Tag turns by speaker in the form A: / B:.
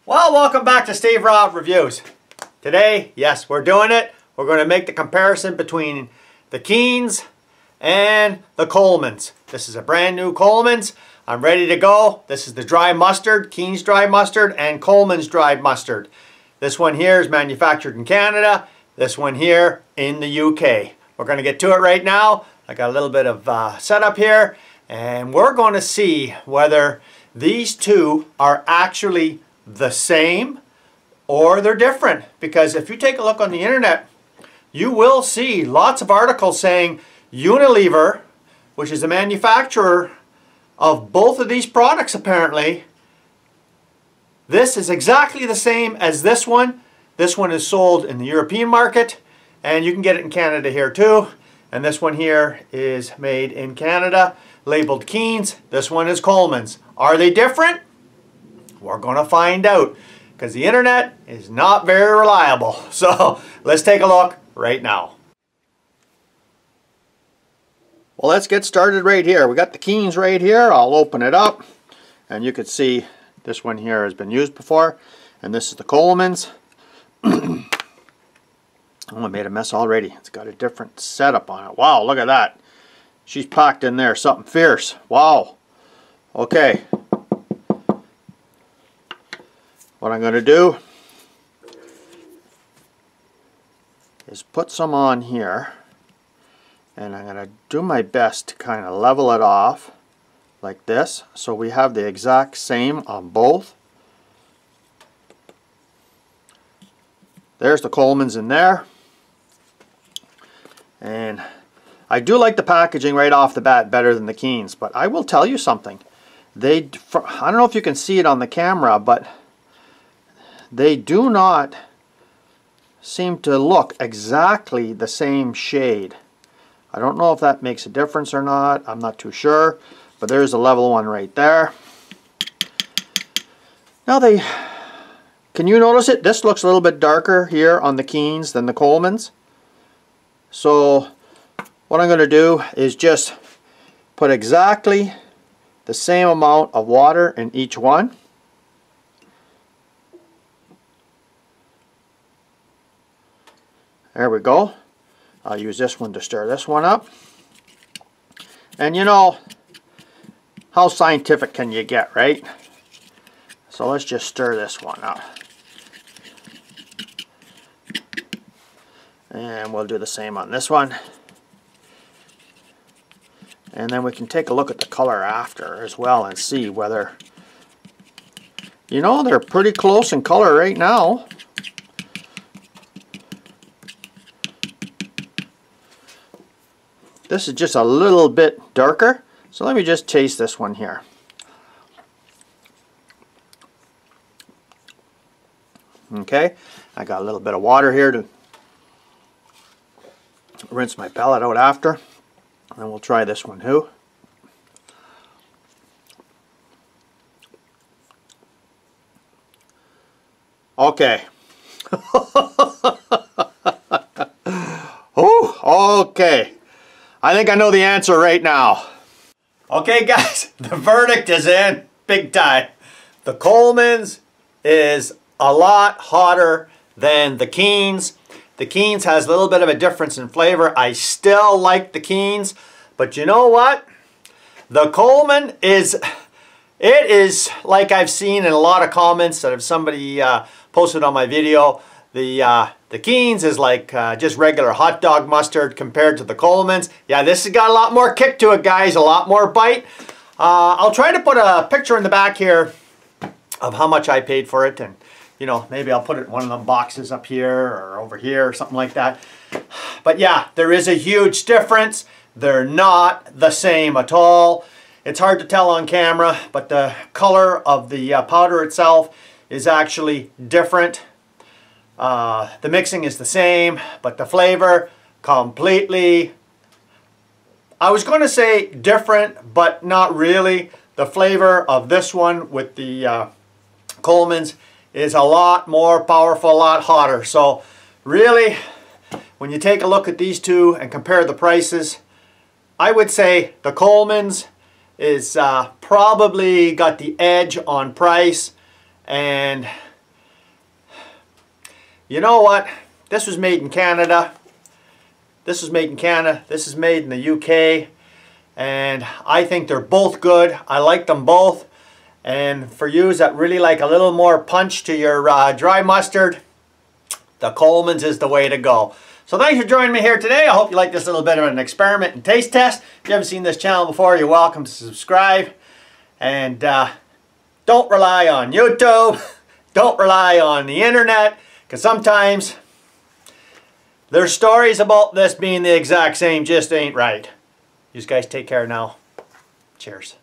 A: Well, welcome back to Steve Robb Reviews. Today, yes, we're doing it. We're going to make the comparison between the Keen's and the Coleman's. This is a brand new Coleman's. I'm ready to go. This is the dry mustard, Keen's dry mustard and Coleman's dried mustard. This one here is manufactured in Canada. This one here in the UK. We're going to get to it right now. I got a little bit of setup here, and we're going to see whether these two are actually the same or they're different. Because if you take a look on the internet, you will see lots of articles saying Unilever, which is the manufacturer of both of these products apparently, this is exactly the same as this one. This one is sold in the European market, and you can get it in Canada here too. And this one here is made in Canada, labeled Keen's. This one is Coleman's. Are they different? We're going to find out, because the internet is not very reliable. So let's take a look right now. Well, let's get started right here. We got the Keen's right here. I'll open it up, and you can see this one here has been used before, and this is the Coleman's. Oh, I made a mess already. It's got a different setup on it. Wow, look at that. She's packed in there something fierce. Wow. Okay. What I'm going to do is put some on here, and I'm going to do my best to kind of level it off like this, so we have the exact same on both. There's the Coleman's in there. And I do like the packaging right off the bat better than the Keen's, but I will tell you something. I don't know if you can see it on the camera, but they do not seem to look exactly the same shade. I don't know if that makes a difference or not. I'm not too sure, but there's a level one right there. Now can you notice it? This looks a little bit darker here on the Keen's than the Coleman's. So what I'm going to do is just put exactly the same amount of water in each one. There we go. I'll use this one to stir this one up. And you know, how scientific can you get, right? So let's just stir this one up. And we'll do the same on this one. And then we can take a look at the color after as well and see whether, you know, they're pretty close in color right now. This is just a little bit darker. So let me just taste this one here. Okay, I got a little bit of water here to rinse my palate out after, and we'll try this one too. Okay. Oh, okay. I think I know the answer right now. Okay guys, the verdict is in big time. The Coleman's is a lot hotter than the Keen's. The Keen's has a little bit of a difference in flavor. I still like the Keen's, but you know what? The Coleman is, it is like I've seen in a lot of comments that if somebody posted on my video, the Keen's is like just regular hot dog mustard compared to the Coleman's. Yeah, this has got a lot more kick to it, guys, a lot more bite. I'll try to put a picture in the back here of how much I paid for it, and you know, maybe I'll put it in one of them boxes up here or over here or something like that. But yeah, there is a huge difference. They're not the same at all. It's hard to tell on camera, but the color of the powder itself is actually different. The mixing is the same, but the flavor completely, I was going to say different, but not really. The flavor of this one with the Coleman's is a lot more powerful, a lot hotter. So really, when you take a look at these two and compare the prices, I would say the Coleman's is probably got the edge on price, and You know what? This was made in Canada. This was made in Canada. This is made in the UK. And I think they're both good. I like them both. And for you that really like a little more punch to your dry mustard, the Coleman's is the way to go. So thanks for joining me here today. I hope you like this little bit of an experiment and taste test. If you haven't seen this channel before, you're welcome to subscribe. And don't rely on YouTube. Don't rely on the internet. Because sometimes there's stories about this being the exact same, just ain't right. You guys take care now. Cheers.